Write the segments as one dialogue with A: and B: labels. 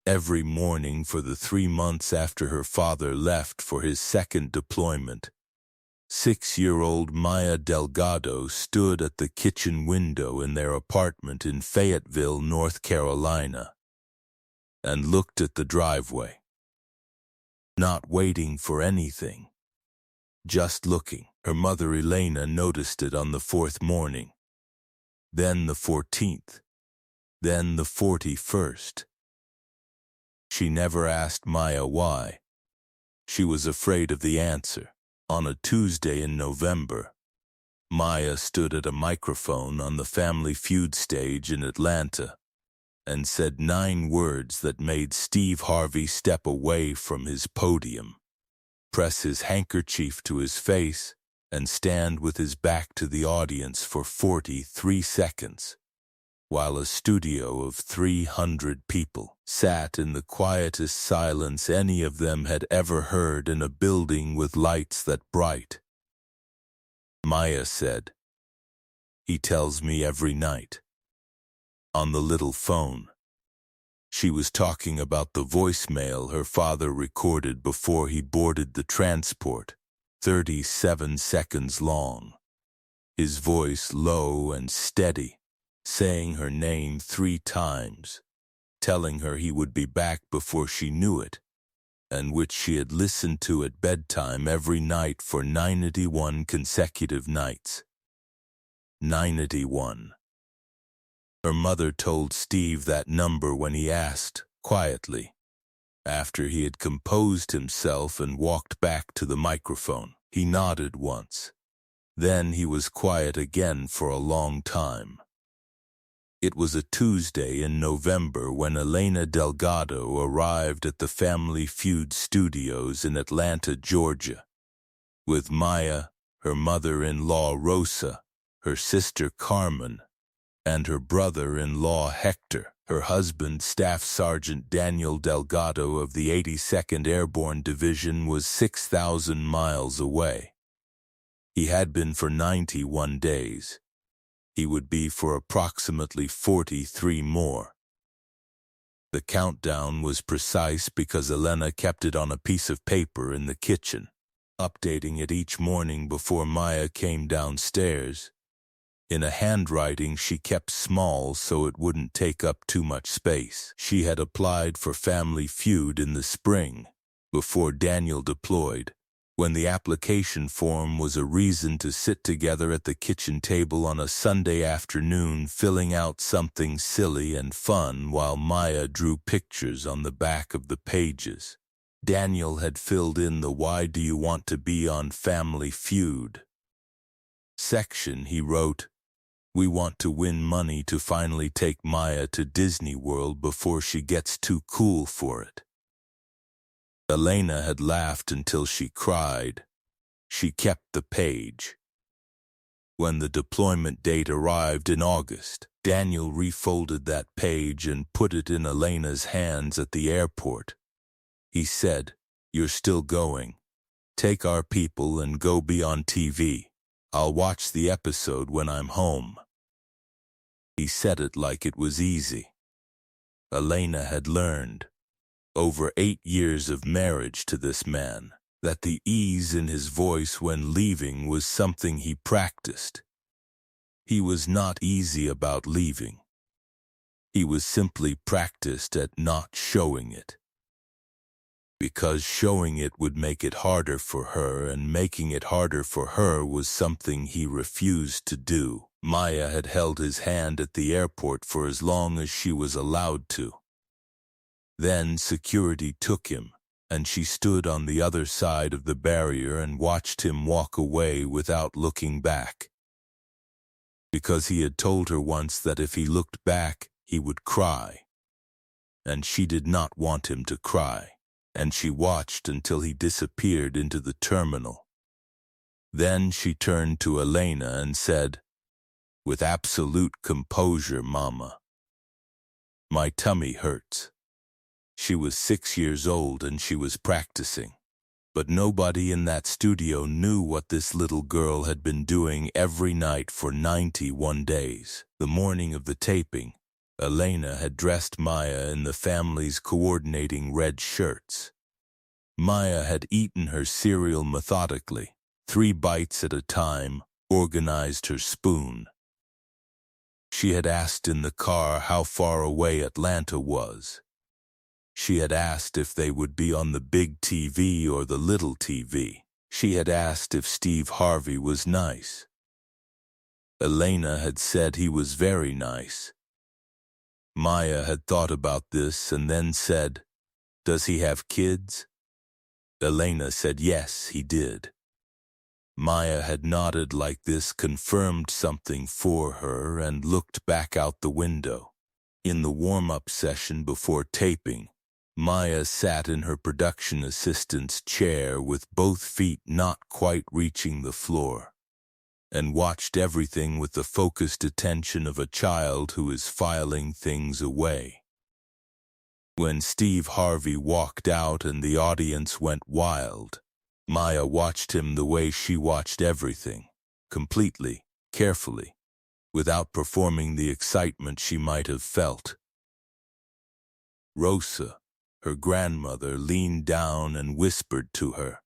A: every morning for the 3 months after her father left for his second deployment. 6-year-old Maya Delgado stood at the kitchen window in their apartment in Fayetteville, North Carolina, and looked at the driveway. Not waiting for anything, just looking. Her mother Elena noticed it on the 4th morning, then the 14th, then the 41st. She never asked Maya why. She was afraid of the answer. On a Tuesday in November, Maya stood at a microphone on the Family Feud stage in Atlanta and said 9 words that made Steve Harvey step away from his podium, press his handkerchief to his face, and stand with his back to the audience for 43 seconds, while a studio of 300 people sat in the quietest silence any of them had ever heard in a building with lights that bright. Maya said, "He tells me every night." On the little phone, she was talking about the voicemail her father recorded before he boarded the transport, 37 seconds long. His voice low and steady, saying her name 3 times, telling her he would be back before she knew it, and which she had listened to at bedtime every night for 91 consecutive nights. 91. Her mother told Steve that number when he asked, quietly, after he had composed himself and walked back to the microphone. He nodded once. Then he was quiet again for a long time. It was a Tuesday in November when Elena Delgado arrived at the Family Feud studios in Atlanta, Georgia, with Maya, her mother-in-law Rosa, her sister Carmen, and her brother-in-law Hector. Her husband, Staff Sergeant Daniel Delgado of the 82nd Airborne Division, was 6,000 miles away. He had been for 91 days. He would be for approximately 43 more. The countdown was precise because Elena kept it on a piece of paper in the kitchen, updating it each morning before Maya came downstairs, in a handwriting she kept small so it wouldn't take up too much space. She had applied for Family Feud in the spring, before Daniel deployed, when the application form was a reason to sit together at the kitchen table on a Sunday afternoon filling out something silly and fun while Maya drew pictures on the back of the pages. Daniel had filled in the "Why do you want to be on Family Feud?" section. He wrote, "We want to win money to finally take Maya to Disney World before she gets too cool for it." Elena had laughed until she cried. She kept the page. When the deployment date arrived in August, Daniel refolded that page and put it in Elena's hands at the airport. He said, "You're still going. Take our people and go be on TV. I'll watch the episode when I'm home." He said it like it was easy. Elena had learned, over 8 years of marriage to this man, that the ease in his voice when leaving was something he practiced. He was not easy about leaving. He was simply practiced at not showing it. Because showing it would make it harder for her, and making it harder for her was something he refused to do. Maya had held his hand at the airport for as long as she was allowed to. Then security took him, and she stood on the other side of the barrier and watched him walk away without looking back. Because he had told her once that if he looked back, he would cry. And she did not want him to cry, and she watched until he disappeared into the terminal. Then she turned to Elena and said, with absolute composure, "Mama, my tummy hurts." She was 6 years old and she was practicing. But nobody in that studio knew what this little girl had been doing every night for 91 days. The morning of the taping, Elena had dressed Maya in the family's coordinating red shirts. Maya had eaten her cereal methodically, 3 bites at a time, organized her spoon. She had asked in the car how far away Atlanta was. She had asked if they would be on the big TV or the little TV. She had asked if Steve Harvey was nice. Elena had said he was very nice. Maya had thought about this and then said, "Does he have kids?" Elena said yes, he did. Maya had nodded like this confirmed something for her and looked back out the window. In the warm-up session before taping, Maya sat in her production assistant's chair with both feet not quite reaching the floor, and watched everything with the focused attention of a child who is filing things away. When Steve Harvey walked out and the audience went wild, Maya watched him the way she watched everything, completely, carefully, without performing the excitement she might have felt. Rosa, her grandmother, leaned down and whispered to her.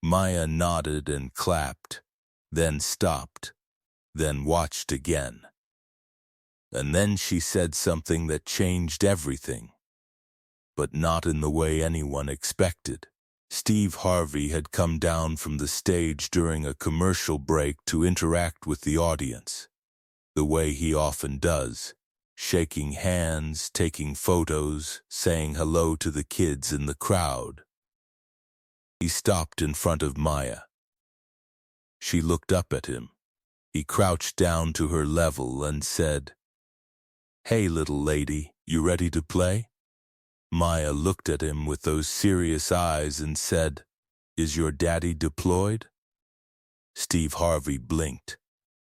A: Maya nodded and clapped, then stopped, then watched again. And then she said something that changed everything, but not in the way anyone expected. Steve Harvey had come down from the stage during a commercial break to interact with the audience, the way he often does, shaking hands, taking photos, saying hello to the kids in the crowd. He stopped in front of Maya. She looked up at him. He crouched down to her level and said, "Hey, little lady, you ready to play?" Maya looked at him with those serious eyes and said, "Is your daddy deployed?" Steve Harvey blinked.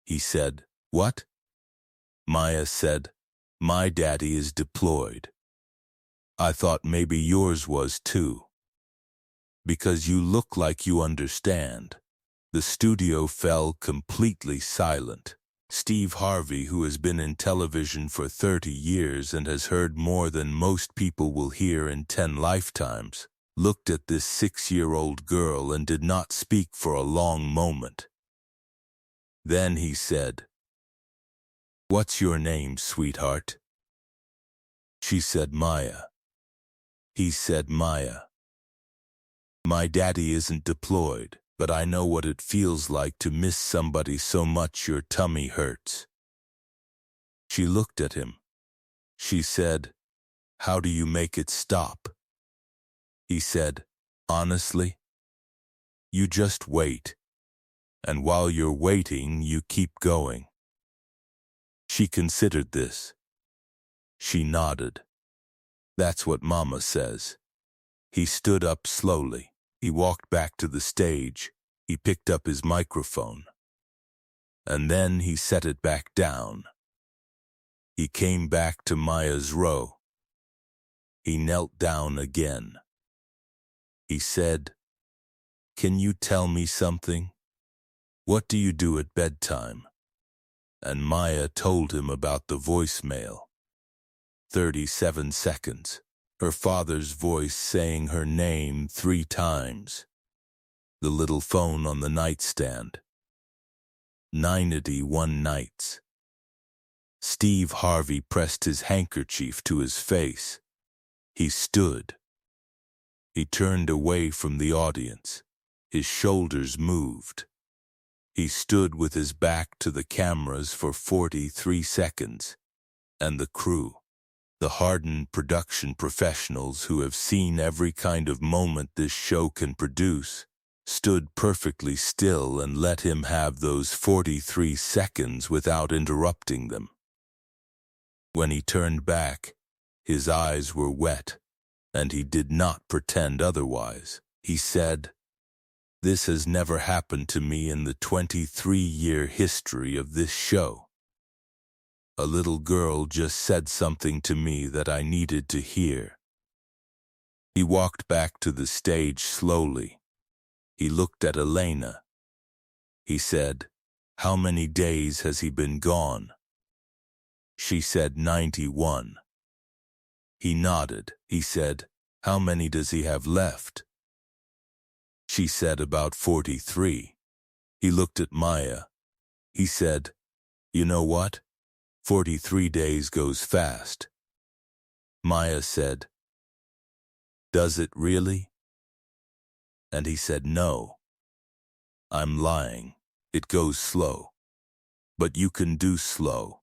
A: He said, "What?" Maya said, "My daddy is deployed. I thought maybe yours was too. Because you look like you understand." The studio fell completely silent. Steve Harvey, who has been in television for 30 years and has heard more than most people will hear in 10 lifetimes, looked at this 6-year-old girl and did not speak for a long moment. Then he said, "What's your name, sweetheart?" She said Maya. He said Maya. "My daddy isn't deployed, but I know what it feels like to miss somebody so much your tummy hurts." She looked at him. She said, "How do you make it stop?" He said, "Honestly, you just wait. And while you're waiting, you keep going." She considered this. She nodded. "That's what Mama says." He stood up slowly. He walked back to the stage. He picked up his microphone. And then he set it back down. He came back to Maya's row. He knelt down again. He said, "Can you tell me something? What do you do at bedtime?" And Maya told him about the voicemail. 37 seconds. Her father's voice saying her name 3 times. The little phone on the nightstand. 91 nights. Steve Harvey pressed his handkerchief to his face. He stood. He turned away from the audience. His shoulders moved. He stood with his back to the cameras for 43 seconds, and the crew, the hardened production professionals who have seen every kind of moment this show can produce, stood perfectly still and let him have those 43 seconds without interrupting them. When he turned back, his eyes were wet, and he did not pretend otherwise. He said, "This has never happened to me in the 23-year history of this show. A little girl just said something to me that I needed to hear." He walked back to the stage slowly. He looked at Elena. He said, "How many days has he been gone?" She said 91. He nodded. He said, "How many does he have left?" She said about 43. He looked at Maya. He said, "You know what? 43 days goes fast." Maya said, "Does it really?" And he said, "No. I'm lying. It goes slow. But you can do slow."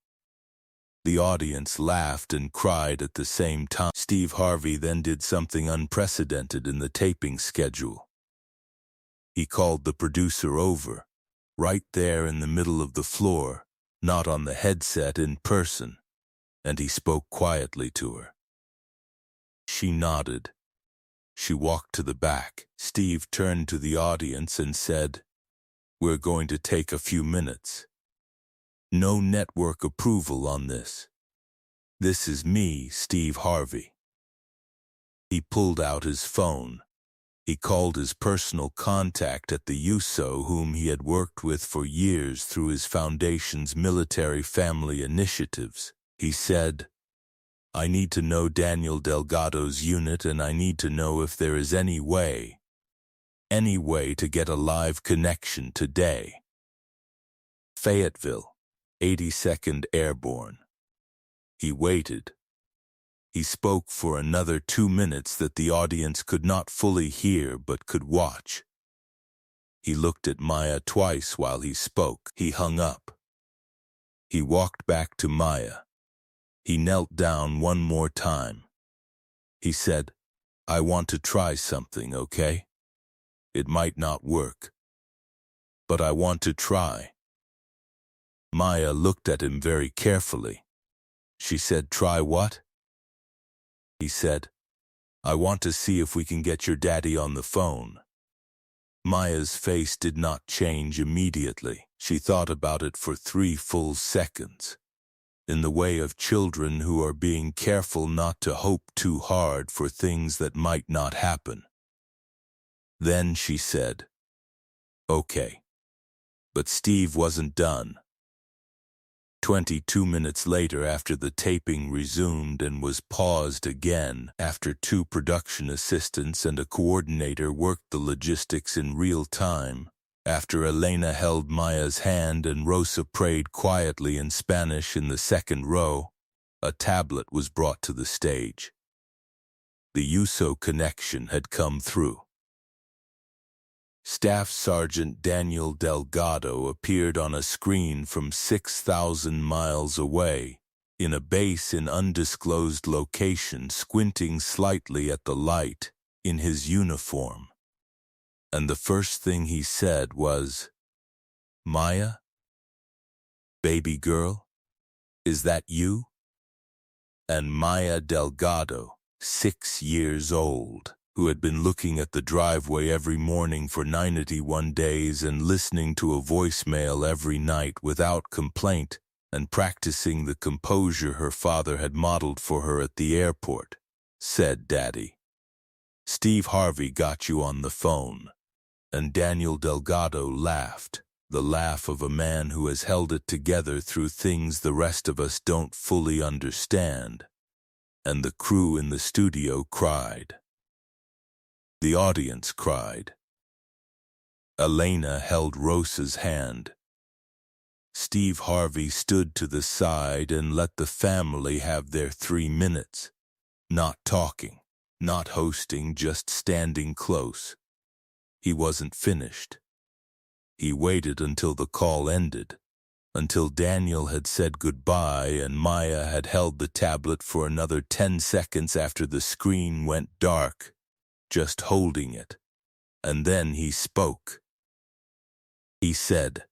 A: The audience laughed and cried at the same time. Steve Harvey then did something unprecedented in the taping schedule. He called the producer over, right there in the middle of the floor, not on the headset, in person, and he spoke quietly to her. She nodded. She walked to the back. Steve turned to the audience and said, "We're going to take a few minutes. No network approval on this. This is me, Steve Harvey." He pulled out his phone. He called his personal contact at the USO, whom he had worked with for years through his foundation's military family initiatives. He said, "I need to know Daniel Delgado's unit, and I need to know if there is any way to get a live connection today. Fayetteville, 82nd Airborne." He waited. He spoke for another 2 minutes that the audience could not fully hear but could watch. He looked at Maya twice while he spoke. He hung up. He walked back to Maya. He knelt down one more time. He said, "I want to try something, okay? It might not work, but I want to try." Maya looked at him very carefully. She said, "Try what?" He said, "I want to see if we can get your daddy on the phone." Maya's face did not change immediately. She thought about it for 3 full seconds, in the way of children who are being careful not to hope too hard for things that might not happen. Then she said, "Okay." But Steve wasn't done. 22 minutes later, after the taping resumed and was paused again, after 2 production assistants and a coordinator worked the logistics in real time, after Elena held Maya's hand and Rosa prayed quietly in Spanish in the second row, a tablet was brought to the stage. The USO connection had come through. Staff Sergeant Daniel Delgado appeared on a screen from 6,000 miles away, in a base in undisclosed location, squinting slightly at the light, in his uniform. And the first thing he said was, "Maya? Baby girl? Is that you?" And Maya Delgado, 6 years old, who had been looking at the driveway every morning for 91 days and listening to a voicemail every night without complaint and practicing the composure her father had modeled for her at the airport, said, "Daddy, Steve Harvey got you on the phone." And Daniel Delgado laughed, the laugh of a man who has held it together through things the rest of us don't fully understand. And the crew in the studio cried. The audience cried. Elena held Rosa's hand. Steve Harvey stood to the side and let the family have their 3 minutes. Not talking, not hosting, just standing close. He wasn't finished. He waited until the call ended, until Daniel had said goodbye and Maya had held the tablet for another 10 seconds after the screen went dark, just holding it. And then he spoke. He said,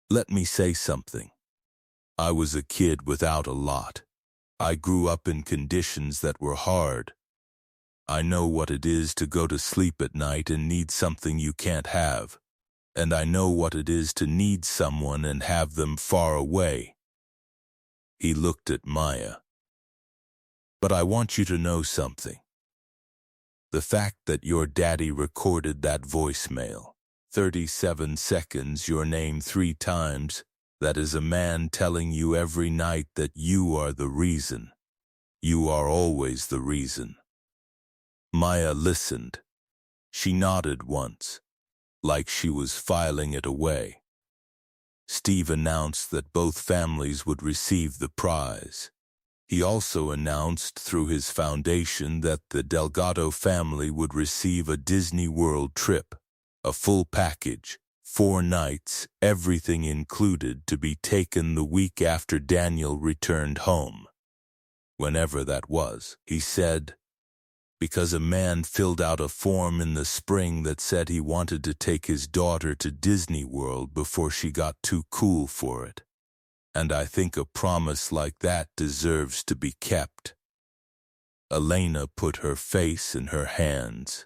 A: "Let me say something. I was a kid without a lot. I grew up in conditions that were hard. I know what it is to go to sleep at night and need something you can't have. And I know what it is to need someone and have them far away." He looked at Maya. "But I want you to know something. The fact that your daddy recorded that voicemail, 37 seconds, your name 3 times, That is a man telling you every night that you are the reason. You are always the reason. Maya listened. She nodded once, like she was filing it away. Steve announced that both families would receive the prize. He also announced through his foundation that the Delgado family would receive a Disney World trip, a full package, 4 nights, everything included, to be taken the week after Daniel returned home. Whenever that was, he said, because a man filled out a form in the spring that said he wanted to take his daughter to Disney World before she got too cool for it. And I think a promise like that deserves to be kept. Elena put her face in her hands.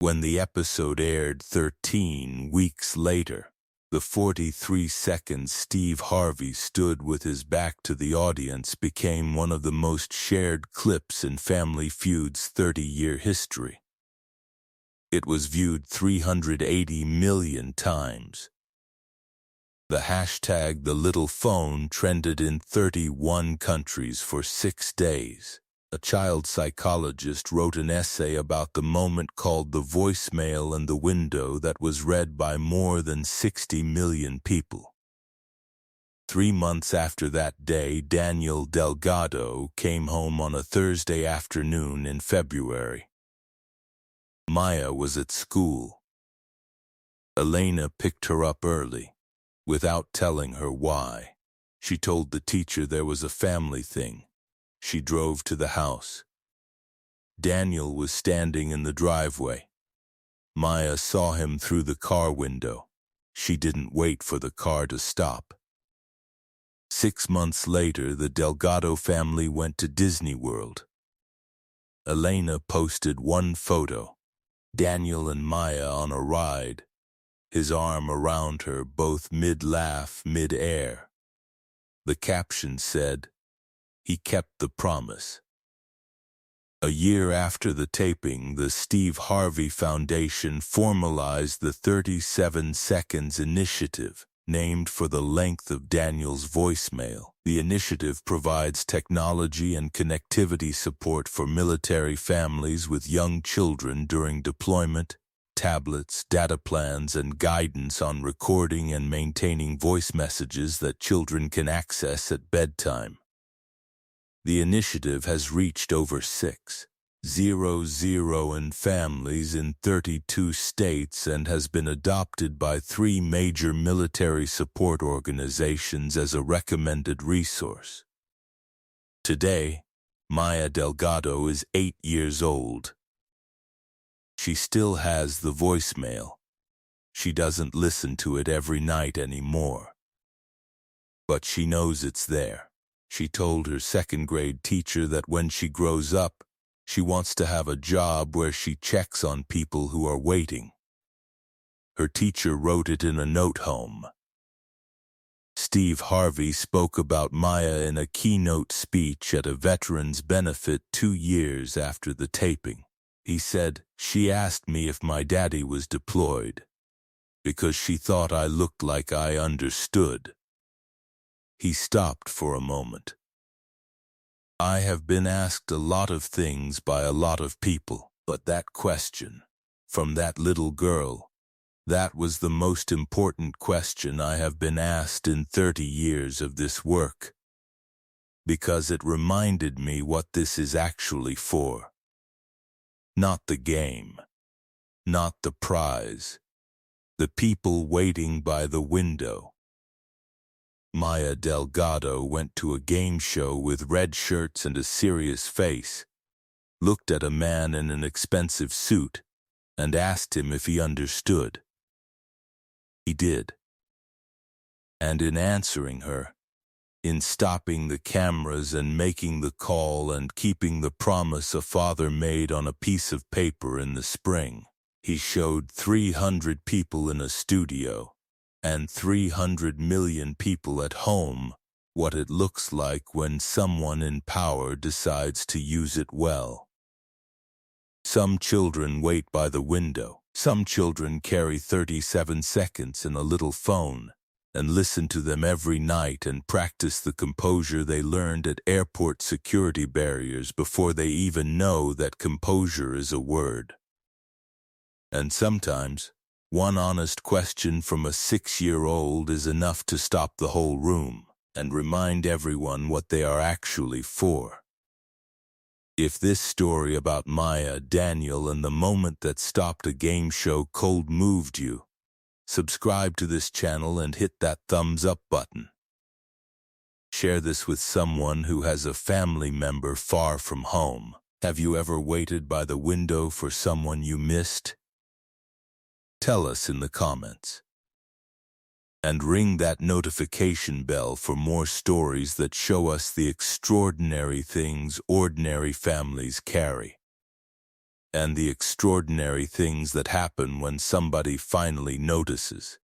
A: When the episode aired 13 weeks later, the 43-second Steve Harvey stood with his back to the audience became one of the most shared clips in Family Feud's 30-year history. It was viewed 380 million times. The hashtag The Little Phone trended in 31 countries for 6 days. A child psychologist wrote an essay about the moment called The Voicemail and the Window that was read by more than 60 million people. 3 months after that day, Daniel Delgado came home on a Thursday afternoon in February. Maya was at school. Elena picked her up early, without telling her why. She told the teacher there was a family thing. She drove to the house. Daniel was standing in the driveway. Maya saw him through the car window. She didn't wait for the car to stop. 6 months later, the Delgado family went to Disney World. Elena posted one photo, Daniel and Maya on a ride, his arm around her, both mid-laugh, mid-air. The caption said, "He kept the promise." A year after the taping, the Steve Harvey Foundation formalized the 37 Seconds Initiative, named for the length of Daniel's voicemail. The initiative provides technology and connectivity support for military families with young children during deployment, tablets, data plans, and guidance on recording and maintaining voice messages that children can access at bedtime. The initiative has reached over 600 families in 32 states and has been adopted by 3 major military support organizations as a recommended resource. Today, Maya Delgado is 8 years old. She still has the voicemail. She doesn't listen to it every night anymore. But she knows it's there. She told her 2nd grade teacher that when she grows up, she wants to have a job where she checks on people who are waiting. Her teacher wrote it in a note home. Steve Harvey spoke about Maya in a keynote speech at a veterans benefit 2 years after the taping. He said, "She asked me if my daddy was deployed, because she thought I looked like I understood." He stopped for a moment. "I have been asked a lot of things by a lot of people, but that question, from that little girl, that was the most important question I have been asked in 30 years of this work, because it reminded me what this is actually for. Not the game, not the prize, the people waiting by the window." Maya Delgado went to a game show with red shirts and a serious face, looked at a man in an expensive suit, and asked him if he understood. He did. And in answering her, in stopping the cameras and making the call and keeping the promise a father made on a piece of paper in the spring, he showed 300 people in a studio and 300 million people at home what it looks like when someone in power decides to use it well. Some children wait by the window. Some children carry 37 seconds in a little phone. and listen to them every night and practice the composure they learned at airport security barriers before they even know that composure is a word. And sometimes, one honest question from a 6-year-old is enough to stop the whole room and remind everyone what they are actually for. If this story about Maya, Daniel, and the moment that stopped a game show cold moved you, subscribe to this channel and hit that thumbs up button. Share this with someone who has a family member far from home. Have you ever waited by the window for someone you missed? Tell us in the comments. And ring that notification bell for more stories that show us the extraordinary things ordinary families carry. And the extraordinary things that happen when somebody finally notices.